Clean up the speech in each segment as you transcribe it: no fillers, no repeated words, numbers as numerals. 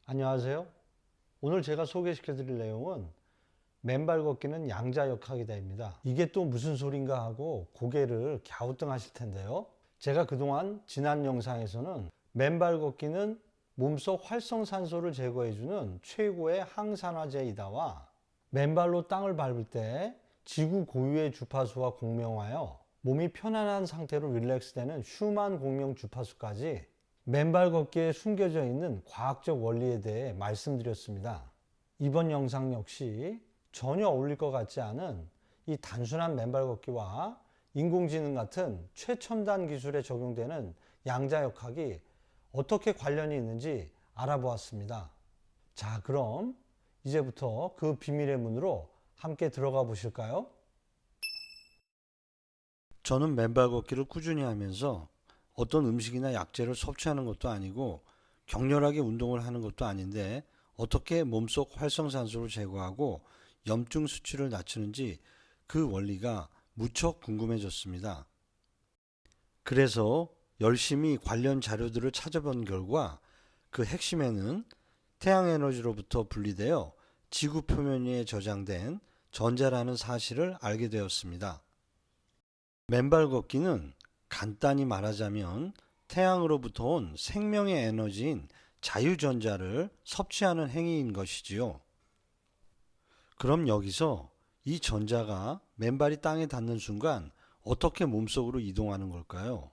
안녕하세요. 오늘 제가 소개시켜 드릴 내용은 맨발 걷기는 양자역학이다입니다. 이게 또 무슨 소린가 하고 고개를 갸우뚱하실 텐데요. 제가 그동안 지난 영상에서는 맨발 걷기는 몸속 활성산소를 제거해주는 최고의 항산화제이다와 맨발로 땅을 밟을 때 지구 고유의 주파수와 공명하여 몸이 편안한 상태로 릴렉스되는 슈만 공명 주파수까지 맨발 걷기에 숨겨져 있는 과학적 원리에 대해 말씀드렸습니다. 이번 영상 역시 전혀 어울릴 것 같지 않은 이 단순한 맨발 걷기와 인공지능 같은 최첨단 기술에 적용되는 양자역학이 어떻게 관련이 있는지 알아보았습니다. 자, 그럼 이제부터 그 비밀의 문으로 함께 들어가 보실까요? 저는 맨발 걷기를 꾸준히 하면서 어떤 음식이나 약재를 섭취하는 것도 아니고 격렬하게 운동을 하는 것도 아닌데 어떻게 몸속 활성산소를 제거하고 염증 수치를 낮추는지 그 원리가 무척 궁금해졌습니다. 그래서 열심히 관련 자료들을 찾아본 결과 그 핵심에는 태양에너지로부터 분리되어 지구 표면 위에 저장된 전자라는 사실을 알게 되었습니다. 맨발 걷기는 간단히 말하자면 태양으로부터 온 생명의 에너지인 자유전자를 섭취하는 행위인 것이지요. 그럼 여기서 이 전자가 맨발이 땅에 닿는 순간 어떻게 몸속으로 이동하는 걸까요?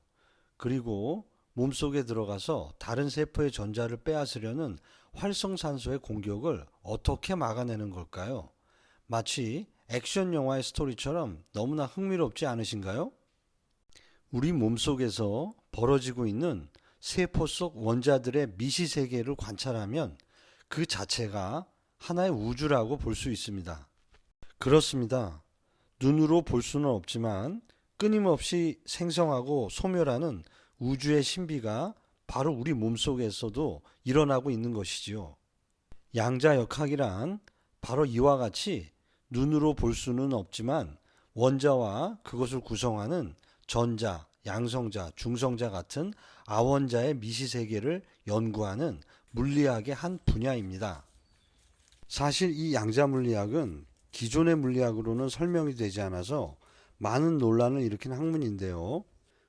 그리고 몸속에 들어가서 다른 세포의 전자를 빼앗으려는 활성산소의 공격을 어떻게 막아내는 걸까요? 마치 액션 영화의 스토리처럼 너무나 흥미롭지 않으신가요? 우리 몸속에서 벌어지고 있는 세포 속 원자들의 미시 세계를 관찰하면 그 자체가 하나의 우주라고 볼 수 있습니다. 그렇습니다. 눈으로 볼 수는 없지만 끊임없이 생성하고 소멸하는 우주의 신비가 바로 우리 몸속에서도 일어나고 있는 것이지요. 양자역학이란 바로 이와 같이 눈으로 볼 수는 없지만 원자와 그것을 구성하는 전자, 양성자, 중성자 같은 아원자의 미시세계를 연구하는 물리학의 한 분야입니다. 사실 이 양자물리학은 기존의 물리학으로는 설명이 되지 않아서 많은 논란을 일으킨 학문인데요.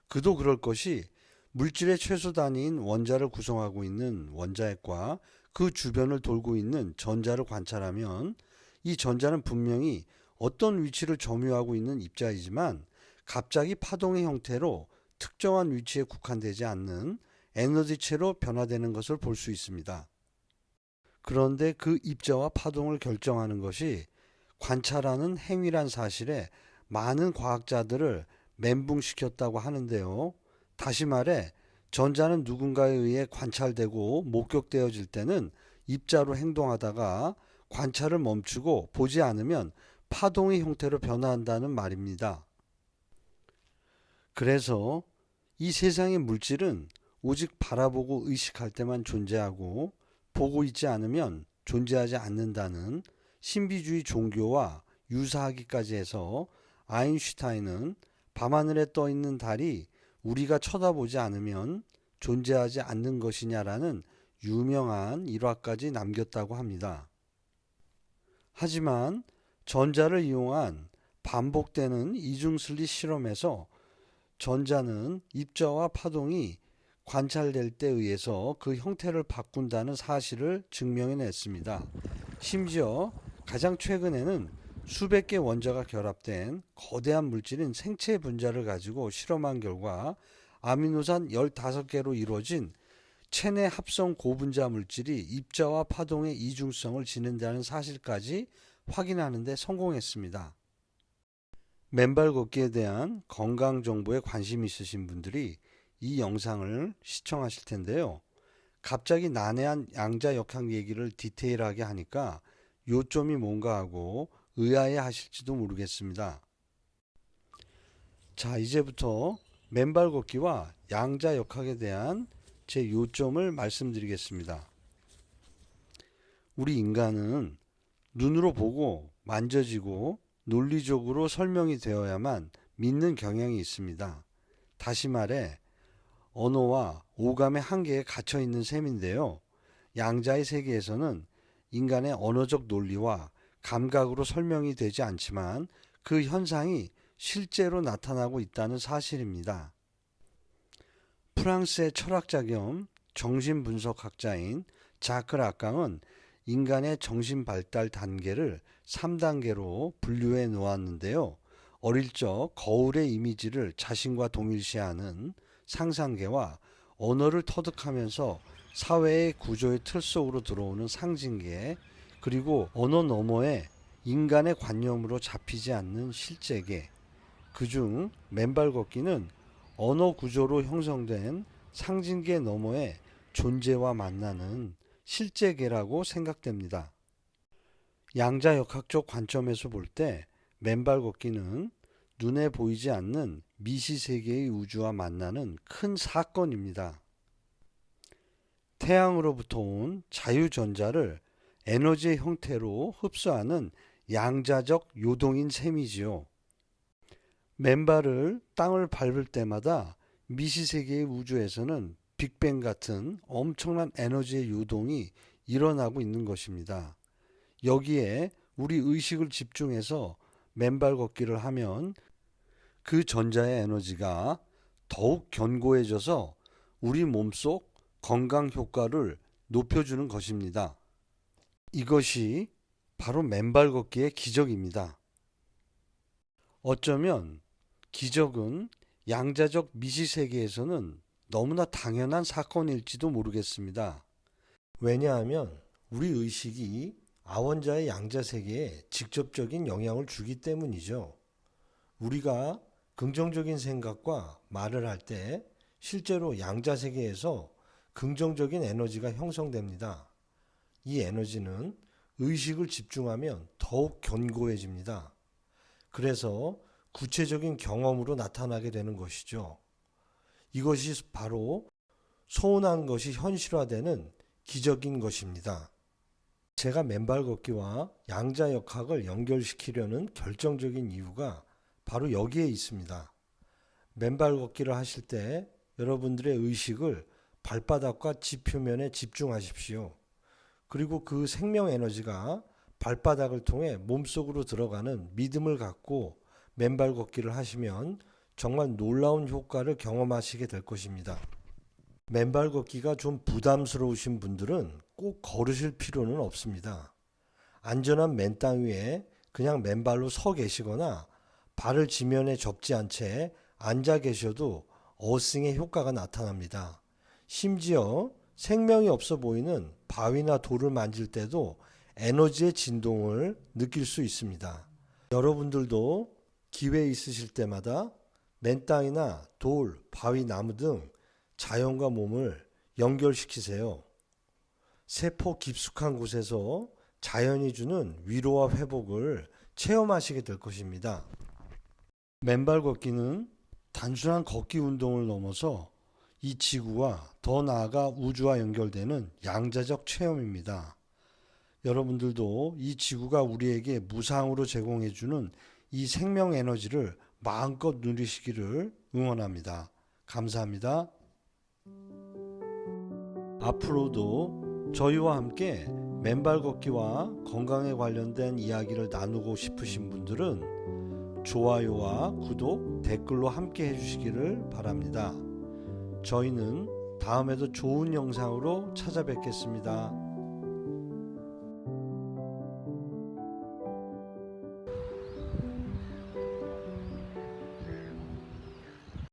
그도 그럴 것이 물질의 최소 단위인 원자를 구성하고 있는 원자핵과 그 주변을 돌고 있는 전자를 관찰하면 이 전자는 분명히 어떤 위치를 점유하고 있는 입자이지만 갑자기 파동의 형태로 특정한 위치에 국한되지 않는 에너지체로 변화되는 것을 볼 수 있습니다. 그런데 그 입자와 파동을 결정하는 것이 관찰하는 행위란 사실에 많은 과학자들을 멘붕시켰다고 하는데요. 다시 말해 전자는 누군가에 의해 관찰되고 목격되어질 때는 입자로 행동하다가 관찰을 멈추고 보지 않으면 파동의 형태로 변화한다는 말입니다. 그래서 이 세상의 물질은 오직 바라보고 의식할 때만 존재하고 보고 있지 않으면 존재하지 않는다는 신비주의 종교와 유사하기까지 해서 아인슈타인은 밤하늘에 떠 있는 달이 우리가 쳐다보지 않으면 존재하지 않는 것이냐라는 유명한 일화까지 남겼다고 합니다. 하지만 전자를 이용한 반복되는 이중슬릿 실험에서 전자는 입자와 파동이 관찰될 때 의해서 그 형태를 바꾼다는 사실을 증명해냈습니다. 심지어 가장 최근에는 수백 개 원자가 결합된 거대한 물질인 생체 분자를 가지고 실험한 결과 아미노산 15개로 이루어진 체내 합성 고분자 물질이 입자와 파동의 이중성을 지닌다는 사실까지 확인하는 데 성공했습니다. 맨발 걷기에 대한 건강 정보에 관심 있으신 분들이 이 영상을 시청하실 텐데요. 갑자기 난해한 양자역학 얘기를 디테일하게 하니까 요점이 뭔가 하고 의아해 하실지도 모르겠습니다. 자, 이제부터 맨발 걷기와 양자역학에 대한 제 요점을 말씀드리겠습니다. 우리 인간은 눈으로 보고 만져지고 논리적으로 설명이 되어야만 믿는 경향이 있습니다. 다시 말해 언어와 오감의 한계에 갇혀 있는 셈인데요. 양자의 세계에서는 인간의 언어적 논리와 감각으로 설명이 되지 않지만 그 현상이 실제로 나타나고 있다는 사실입니다. 프랑스의 철학자 겸 정신분석학자인 자크 라깡은 인간의 정신 발달 단계를 3단계로 분류해 놓았는데요. 어릴 적 거울의 이미지를 자신과 동일시하는 상상계와 언어를 터득하면서 사회의 구조의 틀 속으로 들어오는 상징계, 그리고 언어 너머에 인간의 관념으로 잡히지 않는 실제계, 그중 맨발 걷기는 언어 구조로 형성된 상징계 너머의 존재와 만나는 실제계라고 생각됩니다. 양자역학적 관점에서 볼 때 맨발 걷기는 눈에 보이지 않는 미시세계의 우주와 만나는 큰 사건입니다. 태양으로부터 온 자유전자를 에너지의 형태로 흡수하는 양자적 요동인 셈이지요. 맨발을 땅을 밟을 때마다 미시세계의 우주에서는 빅뱅 같은 엄청난 에너지의 요동이 일어나고 있는 것입니다. 여기에 우리 의식을 집중해서 맨발 걷기를 하면 그 전자의 에너지가 더욱 견고해져서 우리 몸속 건강 효과를 높여주는 것입니다. 이것이 바로 맨발 걷기의 기적입니다. 어쩌면 기적은 양자적 미시세계에서는 너무나 당연한 사건일지도 모르겠습니다. 왜냐하면 우리 의식이 아원자의 양자세계에 직접적인 영향을 주기 때문이죠. 우리가 긍정적인 생각과 말을 할 때 실제로 양자세계에서 긍정적인 에너지가 형성됩니다. 이 에너지는 의식을 집중하면 더욱 견고해집니다. 그래서 구체적인 경험으로 나타나게 되는 것이죠. 이것이 바로 소원한 것이 현실화되는 기적인 것입니다. 제가 맨발 걷기와 양자역학을 연결시키려는 결정적인 이유가 바로 여기에 있습니다. 맨발 걷기를 하실 때 여러분들의 의식을 발바닥과 지표면에 집중하십시오. 그리고 그 생명 에너지가 발바닥을 통해 몸속으로 들어가는 믿음을 갖고 맨발 걷기를 하시면 정말 놀라운 효과를 경험하시게 될 것입니다. 맨발 걷기가 좀 부담스러우신 분들은 꼭 걸으실 필요는 없습니다. 안전한 맨땅 위에 그냥 맨발로 서 계시거나 발을 지면에 접지 않은 채 앉아 계셔도 어싱의 효과가 나타납니다. 심지어 생명이 없어 보이는 바위나 돌을 만질 때도 에너지의 진동을 느낄 수 있습니다. 여러분들도 기회 있으실 때마다 맨땅이나 돌, 바위, 나무 등 자연과 몸을 연결시키세요. 세포 깊숙한 곳에서 자연이 주는 위로와 회복을 체험하시게 될 것입니다. 맨발 걷기는 단순한 걷기 운동을 넘어서 이 지구와 더 나아가 우주와 연결되는 양자적 체험입니다. 여러분들도 이 지구가 우리에게 무상으로 제공해주는 이 생명 에너지를 마음껏 누리시기를 응원합니다. 감사합니다. 앞으로도 저희와 함께 맨발 걷기와 건강에 관련된 이야기를 나누고 싶으신 분들은 좋아요와 구독, 댓글로 함께 해주시기를 바랍니다. 저희는 다음에도 좋은 영상으로 찾아뵙겠습니다.